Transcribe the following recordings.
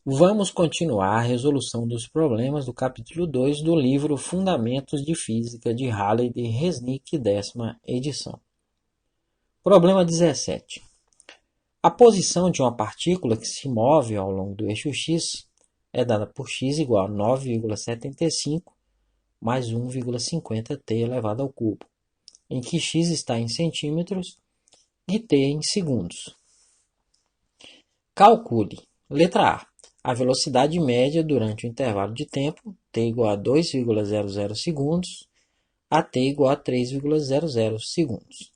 Vamos continuar a resolução dos problemas do capítulo 2 do livro Fundamentos de Física de Halley de Resnick, 10ª edição. Problema 17. A posição de uma partícula que se move ao longo do eixo x é dada por x igual a 9,75 mais 1,50t elevado ao cubo, em que x está em centímetros e t em segundos. Calcule. Letra A velocidade média durante o intervalo de tempo, t igual a 2,00 segundos, a t igual a 3,00 segundos.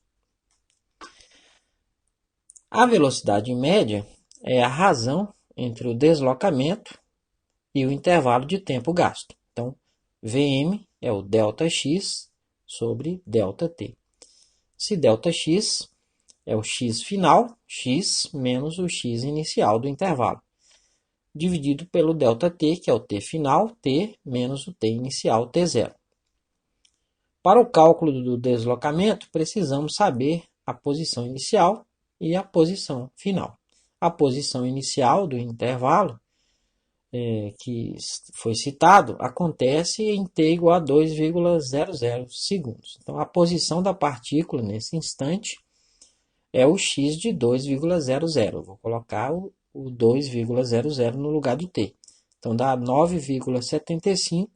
A velocidade média é a razão entre o deslocamento e o intervalo de tempo gasto. Então, Vm é o ΔX sobre ΔT. Se ΔX é o x final, x menos o x inicial do intervalo, dividido pelo ΔT, que é o t final, t menos o t inicial, t0. Para o cálculo do deslocamento, precisamos saber a posição inicial e a posição final. A posição inicial do intervalo, que foi citado, acontece em t igual a 2,00 segundos. Então, a posição da partícula nesse instante é o x de 2,00. Vou colocar o 2,00 no lugar do t. Então, dá 9,75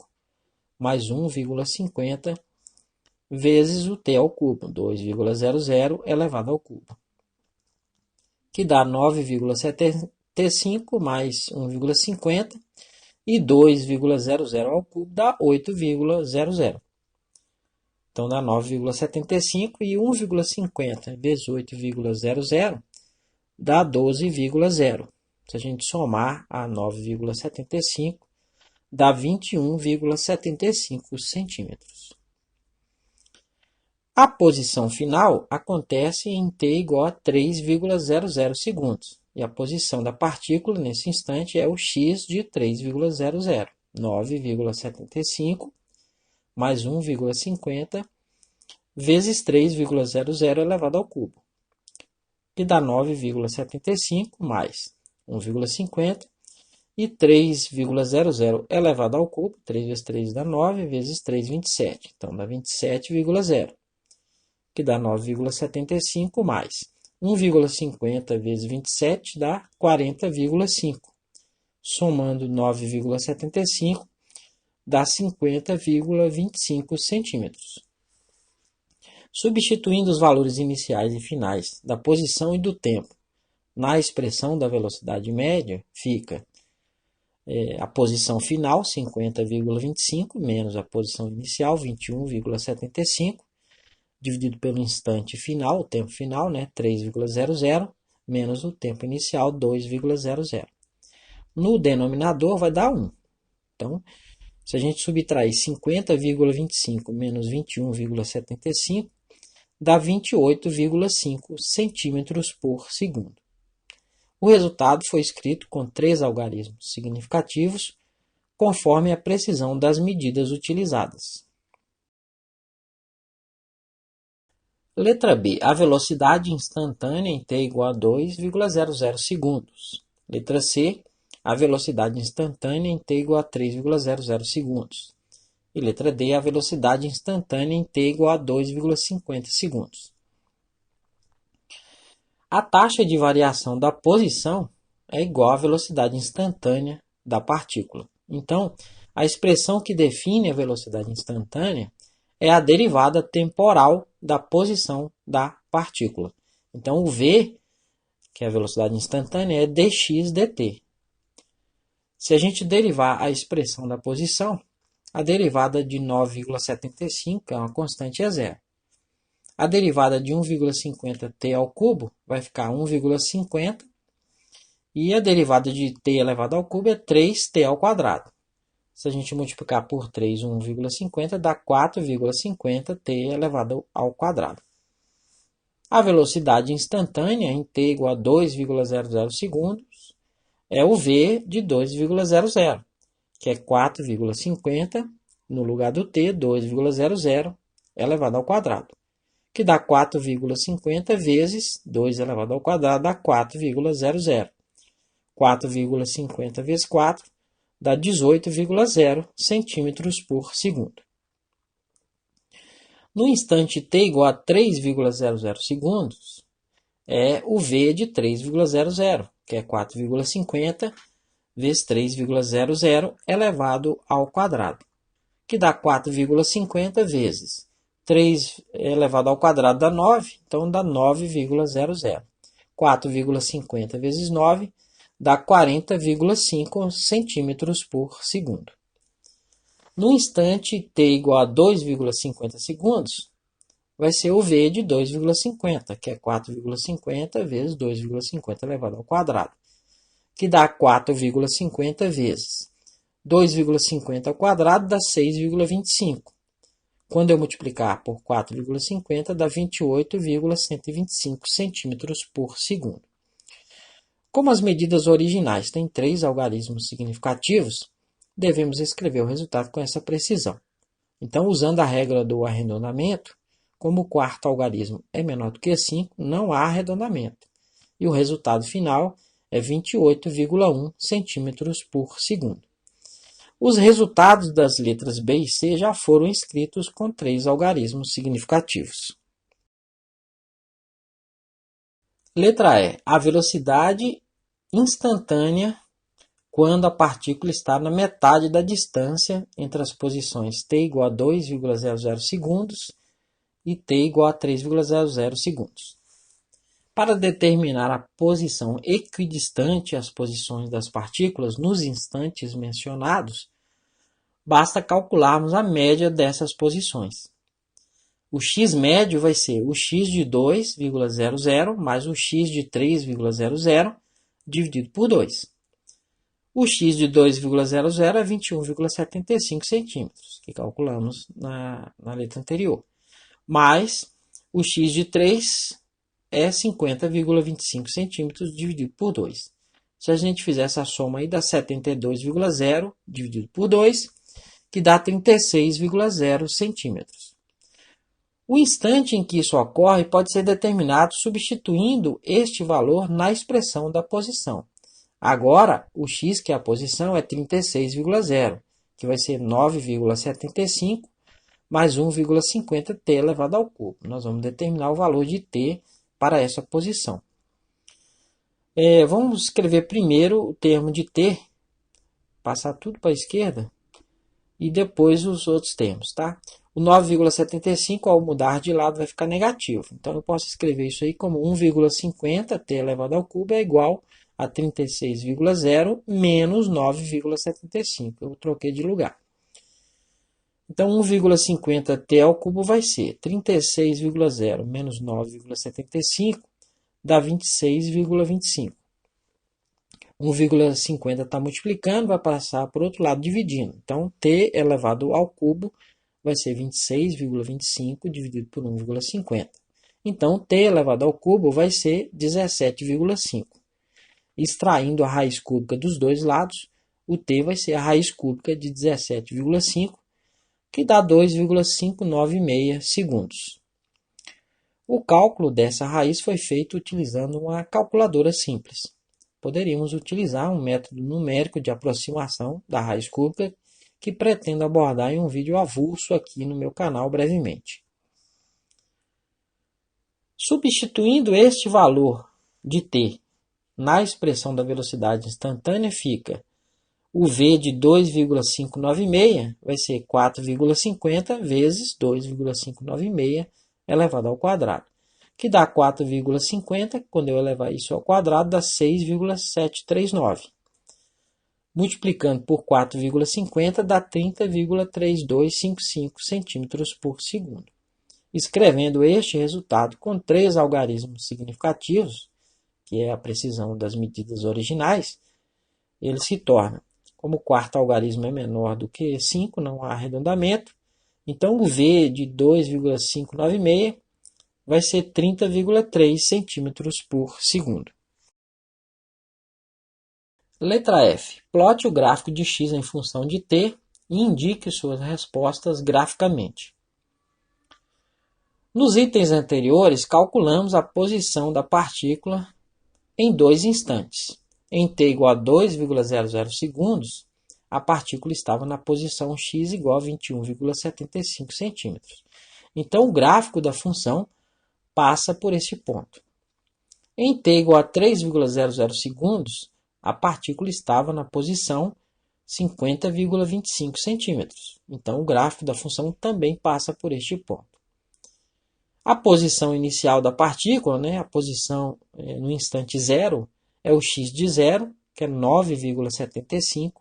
mais 1,50 vezes o t ao cubo, 2,00 elevado ao cubo, que dá 9,75 mais 1,50 e 2,00 ao cubo dá 8,00. Então, dá 9,75 e 1,50 vezes 8,00 dá 12,0. Se a gente somar a 9,75, dá 21,75 centímetros. A posição final acontece em t igual a 3,00 segundos. E a posição da partícula nesse instante é o x de 3,00. 9,75 mais 1,50 vezes 3,00 elevado ao cubo, que dá 9,75 mais 1,50 e 3,00 elevado ao cubo. 3 vezes 3 dá 9, vezes 3, 27. Então, dá 27,0, que dá 9,75 mais 1,50 vezes 27 dá 40,5. Somando 9,75 dá 50,25 centímetros. Substituindo os valores iniciais e finais da posição e do tempo na expressão da velocidade média, fica a posição final, 50,25, menos a posição inicial, 21,75, dividido pelo instante final, o tempo final, 3,00, menos o tempo inicial, 2,00. No denominador vai dar 1. Então, se a gente subtrair 50,25 menos 21,75, dá 28,5 centímetros por segundo. O resultado foi escrito com 3 algarismos significativos, conforme a precisão das medidas utilizadas. Letra B. A velocidade instantânea em t igual a 2,00 segundos. Letra C. A velocidade instantânea em t igual a 3,00 segundos. E letra D, a velocidade instantânea em t igual a 2,50 segundos. A taxa de variação da posição é igual à velocidade instantânea da partícula. Então, a expressão que define a velocidade instantânea é a derivada temporal da posição da partícula. Então, o v, que é a velocidade instantânea, é dx dt. Se a gente derivar a expressão da posição, a derivada de 9,75 é uma constante, é zero. A derivada de 1,50t ao cubo vai ficar 1,50 e a derivada de t elevado ao cubo é 3t ao quadrado. Se a gente multiplicar por 3, 1,50 dá 4,50t elevado ao quadrado. A velocidade instantânea em t igual a 2,00 segundos é o v de 2,00. Que é 4,50 no lugar do t, 2,00 elevado ao quadrado, que dá 4,50 vezes 2 elevado ao quadrado, dá 4,00. 4,50 vezes 4 dá 18,0 centímetros por segundo. No instante t igual a 3,00 segundos, o v de 3,00, que é 4,50 vezes 3,00 elevado ao quadrado, que dá 4,50 vezes 3 elevado ao quadrado dá 9, então dá 9,00. 4,50 vezes 9 dá 40,5 centímetros por segundo. No instante t igual a 2,50 segundos, vai ser o v de 2,50, que é 4,50 vezes 2,50 elevado ao quadrado, que dá 4,50 vezes 2,50 ao quadrado dá 6,25. Quando eu multiplicar por 4,50, dá 28,125 centímetros por segundo. Como as medidas originais têm 3 algarismos significativos, devemos escrever o resultado com essa precisão. Então, usando a regra do arredondamento, como o quarto algarismo é menor do que 5, não há arredondamento. E o resultado final é 28,1 centímetros por segundo. Os resultados das letras B e C já foram escritos com 3 algarismos significativos. Letra E. A velocidade instantânea quando a partícula está na metade da distância entre as posições t igual a 2,00 segundos e t igual a 3,00 segundos. Para determinar a posição equidistante às posições das partículas nos instantes mencionados, basta calcularmos a média dessas posições. O x médio vai ser o x de 2,00 mais o x de 3,00 dividido por 2. O x de 2,00 é 21,75 centímetros, que calculamos na letra anterior. Mais o x de 3 é 50,25 centímetros dividido por 2. Se a gente fizer essa soma aí, dá 72,0 dividido por 2, que dá 36,0 centímetros. O instante em que isso ocorre pode ser determinado substituindo este valor na expressão da posição. Agora, o x, que é a posição, é 36,0, que vai ser 9,75 mais 1,50 t elevado ao cubo. Nós vamos determinar o valor de t para essa posição. Vamos escrever primeiro o termo de t, passar tudo para a esquerda, e depois os outros termos, tá? O 9,75, ao mudar de lado, vai ficar negativo. Então, eu posso escrever isso aí como 1,50 t elevado ao cubo é igual a 36,0 menos 9,75. Eu troquei de lugar. Então, 1,50 t ao cubo vai ser 36,0 menos 9,75 dá 26,25. 1,50 está multiplicando, vai passar para o outro lado dividindo. Então, t elevado ao cubo vai ser 26,25 dividido por 1,50. Então, t elevado ao cubo vai ser 17,5. Extraindo a raiz cúbica dos dois lados, o t vai ser a raiz cúbica de 17,5, que dá 2,596 segundos. O cálculo dessa raiz foi feito utilizando uma calculadora simples. Poderíamos utilizar um método numérico de aproximação da raiz cúbica que pretendo abordar em um vídeo avulso aqui no meu canal brevemente. Substituindo este valor de t na expressão da velocidade instantânea, fica o v de 2,596 vai ser 4,50 vezes 2,596 elevado ao quadrado, que dá 4,50, quando eu elevar isso ao quadrado, dá 6,739. Multiplicando por 4,50 dá 30,3255 centímetros por segundo. Escrevendo este resultado com 3 algarismos significativos, que é a precisão das medidas originais, ele se torna, como o quarto algarismo é menor do que 5, não há arredondamento, então o v de 2,596 vai ser 30,3 centímetros por segundo. Letra F. Plote o gráfico de x em função de t e indique suas respostas graficamente. Nos itens anteriores, calculamos a posição da partícula em 2 instantes. Em t igual a 2,00 segundos, a partícula estava na posição x igual a 21,75 centímetros. Então, o gráfico da função passa por este ponto. Em t igual a 3,00 segundos, a partícula estava na posição 50,25 centímetros. Então, o gráfico da função também passa por este ponto. A posição inicial da partícula, a posição no instante zero, é o x de zero, que é 9,75,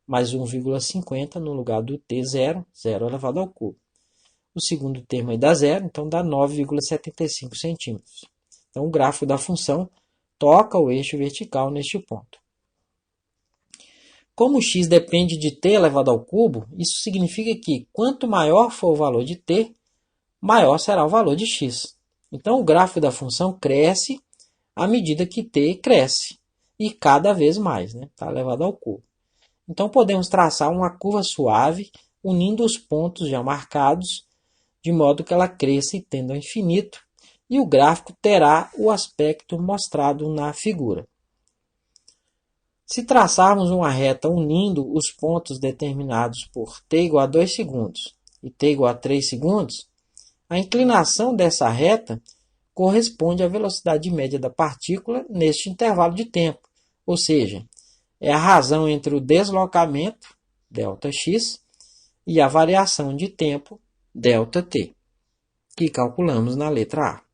mais 1,50 no lugar do t0, 0 elevado ao cubo. O segundo termo aí dá zero, então dá 9,75 centímetros. Então, o gráfico da função toca o eixo vertical neste ponto. Como x depende de t elevado ao cubo, isso significa que quanto maior for o valor de t, maior será o valor de x. Então, o gráfico da função cresce à medida que t cresce, e cada vez mais, está elevado ao cubo. Então, podemos traçar uma curva suave, unindo os pontos já marcados, de modo que ela cresça e tenda ao infinito, e o gráfico terá o aspecto mostrado na figura. Se traçarmos uma reta unindo os pontos determinados por t igual a 2 segundos e t igual a 3 segundos, a inclinação dessa reta corresponde à velocidade média da partícula neste intervalo de tempo, ou seja, é a razão entre o deslocamento, ΔX, e a variação de tempo, ΔT, que calculamos na letra A.